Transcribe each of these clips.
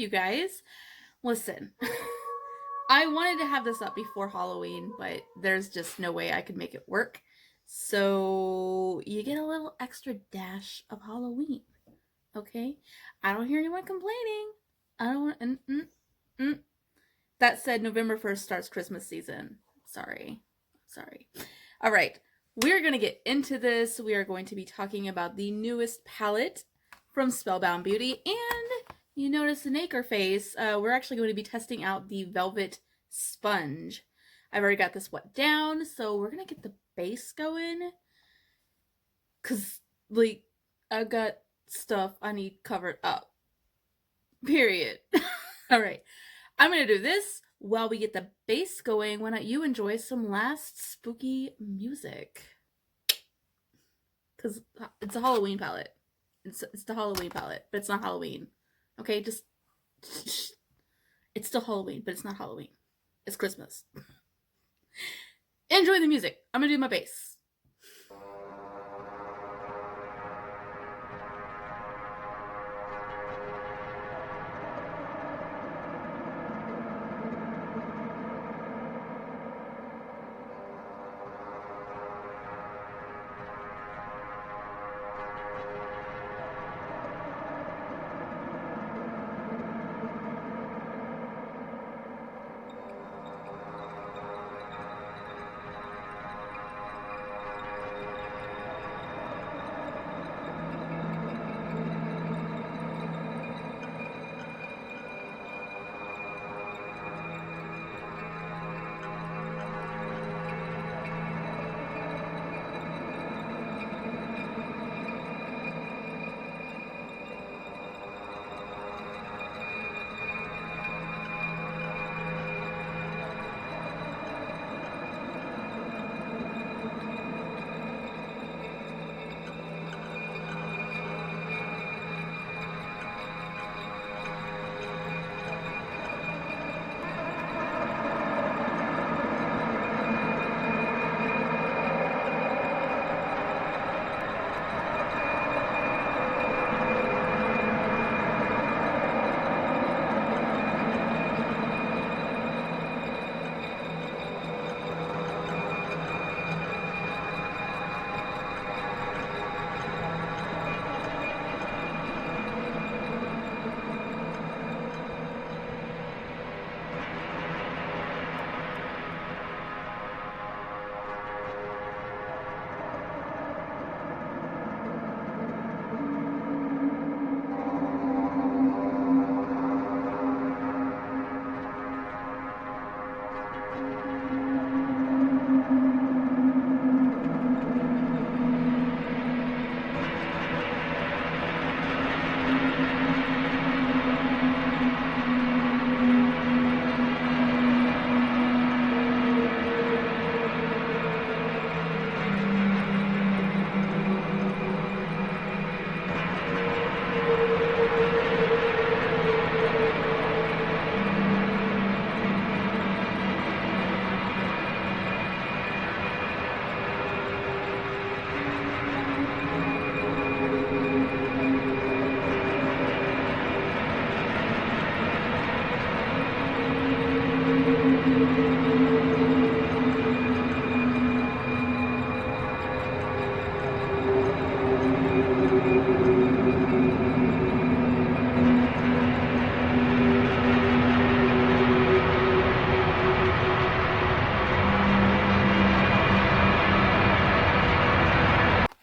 you guys. Listen, I wanted to have this up before Halloween, but there's just no way I could make it work. So you get a little extra dash of Halloween, okay? I don't hear anyone complaining. I don't want. That said, November 1st starts Christmas season. Sorry. All right. We're going to get into this. We are going to be talking about the newest palette from Spellbound Beauty. And you notice the Nacre face. We're actually going to be testing out the Velvet Sponge. I've already got this wet down, so we're going to get the base going. Because, like, I've got stuff I need covered up. Period. All right. I'm going to do this while we get the base going. Why don't you enjoy some last spooky music? Because it's a Halloween palette. It's the Halloween palette, but it's not Halloween. Okay, just... It's still Halloween, but it's not Halloween. It's Christmas. Enjoy the music. I'm going to do my base.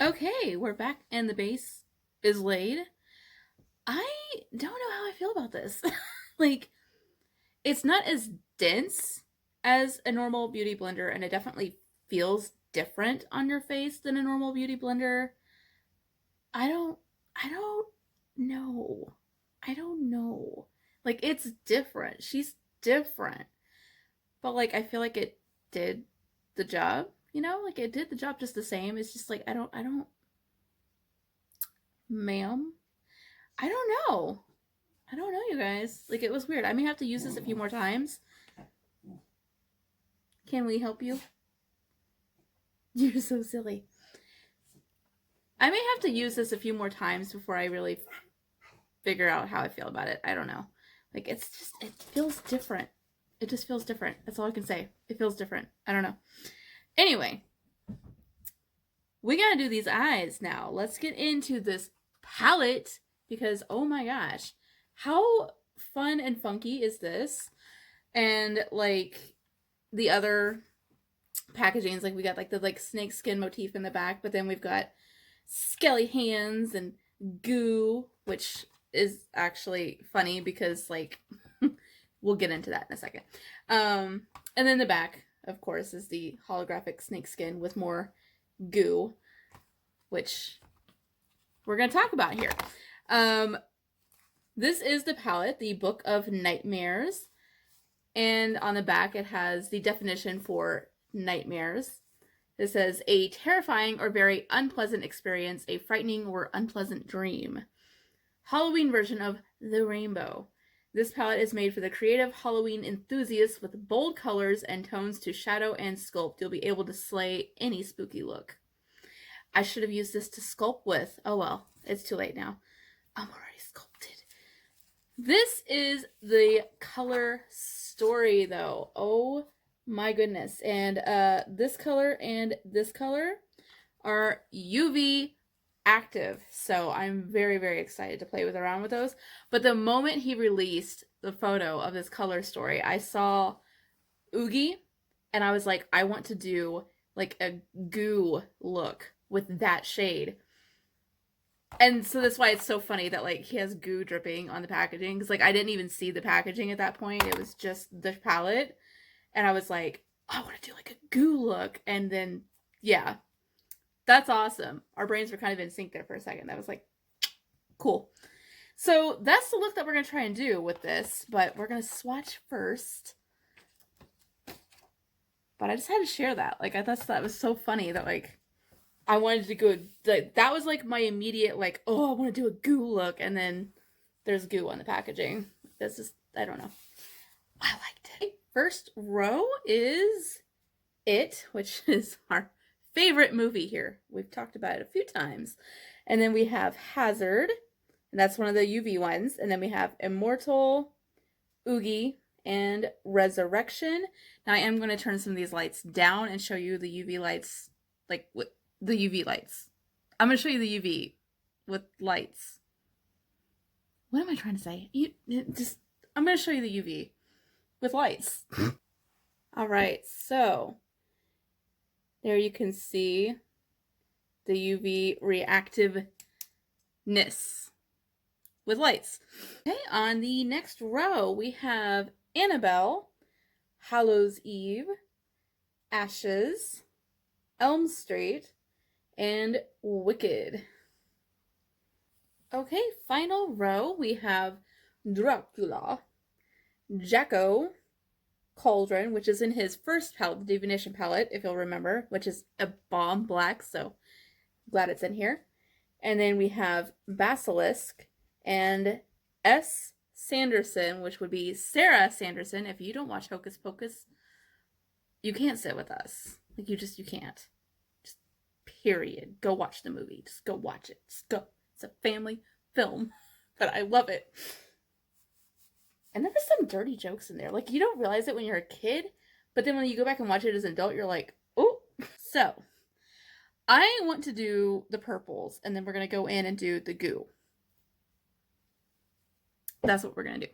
Okay, we're back and the base is laid. I don't know how I feel about this. Like, it's not as dense as a normal beauty blender, and it definitely feels different on your face than a normal beauty blender. I don't know. I don't know. Like, it's different. She's different. But, like, I feel like it did the job, you know? Like, it did the job just the same. It's just, like, I don't, ma'am, I don't know. I don't know, you guys. Like, it was weird. I may have to use this a few more times. Can we help you? You're so silly. I may have to use this a few more times before I really figure out how I feel about it. I don't know. Like, it's just, it feels different. It just feels different. That's all I can say. It feels different. I don't know. Anyway, we gotta do these eyes now. Let's get into this palette because, oh my gosh, how fun and funky is this? And like the other packagings, like we got like the like snake skin motif in the back, but then we've got skelly hands and goo, which is actually funny because like we'll get into that in a second. And then the back, of course, is the holographic snake skin with more goo, which we're going to talk about here. This is the palette, the Book of Nightmares. And on the back, it has the definition for nightmares. It says, a terrifying or very unpleasant experience, a frightening or unpleasant dream. Halloween version of the rainbow. This palette is made for the creative Halloween enthusiasts with bold colors and tones to shadow and sculpt. You'll be able to slay any spooky look. I should have used this to sculpt with. Oh well, it's too late now. I'm already sculpted. This is the color story though. Oh my goodness. And this color and this color are UV active. So I'm very, very excited to play around with those. But the moment he released the photo of this color story, I saw OOGIE and I was like, I want to do like a goo look with that shade. And so that's why it's so funny that like he has goo dripping on the packaging, because like I didn't even see the packaging at that point. It was just the palette. And I was like, I want to do like a goo look. And then yeah, that's awesome. Our brains were kind of in sync there for a second. That was like, cool. So that's the look that we're going to try and do with this, but we're going to swatch first. But I just had to share that. Like, I thought that was so funny that like, I wanted to go, like, that was like my immediate like, oh, I want to do a goo look. And then there's goo on the packaging. This is, I don't know. I liked it. First row is It, which is our favorite movie here. We've talked about it a few times. And then we have Hazard, and that's one of the UV ones. And then we have Immortal, OOGIE, and Resurrection. Now I am going to turn some of these lights down and show you the UV lights, like with the UV lights. I'm going to show you the UV with lights. What am I trying to say? I'm going to show you the UV with lights. All right, so there you can see the UV reactiveness with lights. Okay, on the next row, we have Annabelle, Hallows Eve, Ashes, Elm Street, and Wicked. Okay, final row, we have Dracula, Jacko, CAULDRON, which is in his first palette, the Divination palette, if you'll remember, which is a bomb black, so glad it's in here. And then we have Basilisk and S.SANDERSON, which would be Sarah Sanderson. If you don't watch Hocus Pocus, you can't sit with us. Like, you can't. Just period. Go watch the movie. Just go watch it. Just go. It's a family film, but I love it. And there were some dirty jokes in there. Like, you don't realize it when you're a kid, but then when you go back and watch it as an adult, you're like, oh. So, I want to do the purples, and then we're going to go in and do the goo. That's what we're going to do.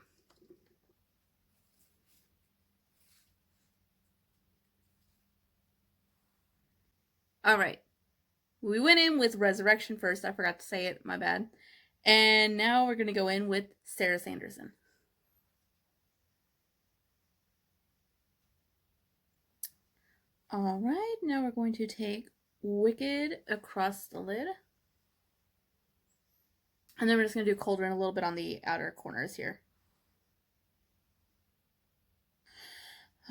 All right. We went in with Resurrection first. I forgot to say it. My bad. And now we're going to go in with Sarah Sanderson. All right. Now we're going to take Wicked across the lid. And then we're just going to do CAULDRON a little bit on the outer corners here.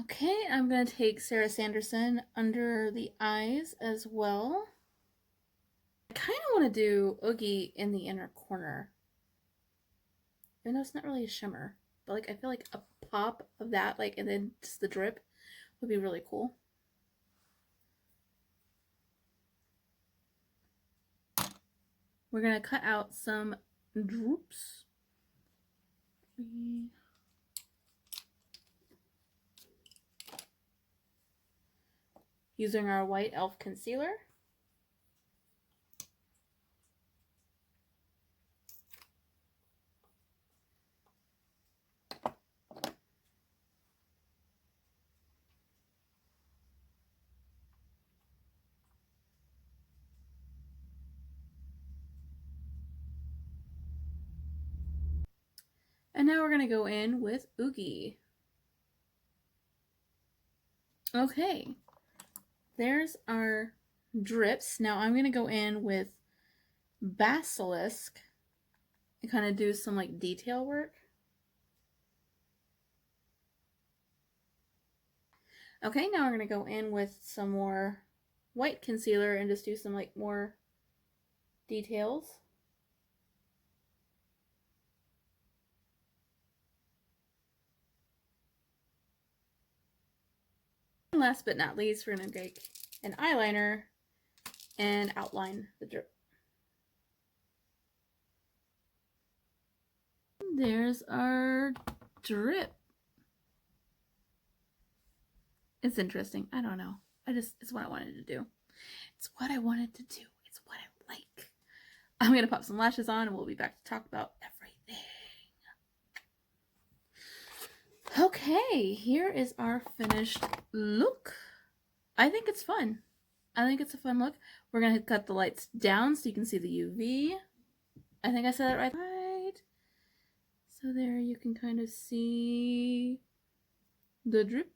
Okay, I'm going to take Sarah Sanderson under the eyes as well. I kind of want to do OOGIE in the inner corner. Even though it's not really a shimmer. But like, I feel like a pop of that, like, and then just the drip would be really cool. We're going to cut out some droops. using our White Elf Concealer. And now we're going to go in with OOGIE. Okay, there's our drips. Now I'm going to go in with Basilisk and kind of do some like detail work. Okay, now we're going to go in with some more white concealer and just do some like more details. And last but not least, we're going to take an eyeliner and outline the drip. There's our drip. It's interesting. I don't know. It's what I wanted to do. It's what I wanted to do. It's what I like. I'm going to pop some lashes on and we'll be back to talk about everything. Okay, here is our finished look. I think it's fun. I think it's a fun look. We're going to cut the lights down so you can see the UV. I think I said that right. So there you can kind of see the drip.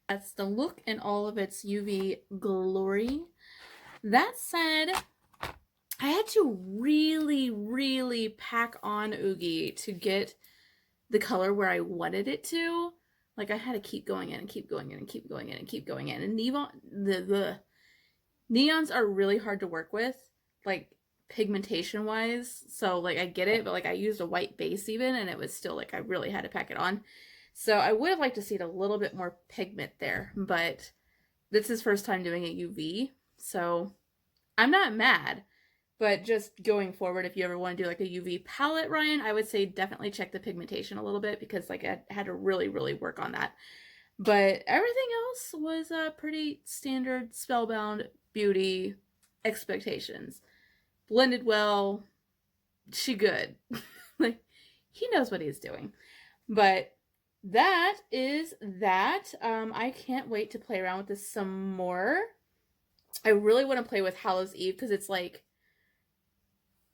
That's the look in all of its UV glory. That said, I had to really pack on OOGIE to get the color where I wanted it to. Like I had to keep going in and keep going in and keep going in and keep going in. And the neons are really hard to work with, like pigmentation wise. So like I get it, but like I used a white base even, and it was still like I really had to pack it on. So I would have liked to see it a little bit more pigment there, but this is first time doing a UV, so I'm not mad. But just going forward, if you ever want to do like a UV palette, Ryan, I would say definitely check the pigmentation a little bit because like I had to really work on that. But everything else was pretty standard Spellbound beauty expectations. Blended well, she good. Like he knows what he's doing. But that is that. I can't wait to play around with this some more. I really want to play with Hallows Eve because it's like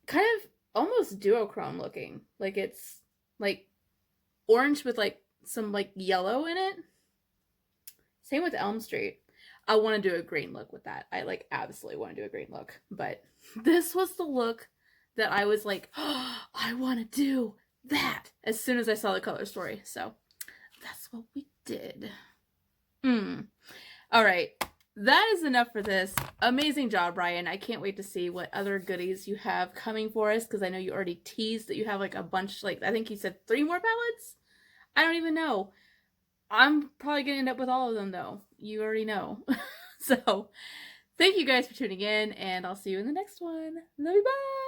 kind of almost duochrome looking. Like it's like orange with like some like yellow in it. Same with Elm Street. I want to do a green look with that. I like absolutely want to do a green look. But this was the look that I was like, oh, I want to do that as soon as I saw the color story. So that's what we did. All right. That is enough for this. Amazing job, Ryan. I can't wait to see what other goodies you have coming for us because I know you already teased that you have like a bunch, like I think you said 3 more palettes? I don't even know. I'm probably going to end up with all of them though. You already know. So, thank you guys for tuning in and I'll see you in the next one. Love you, bye!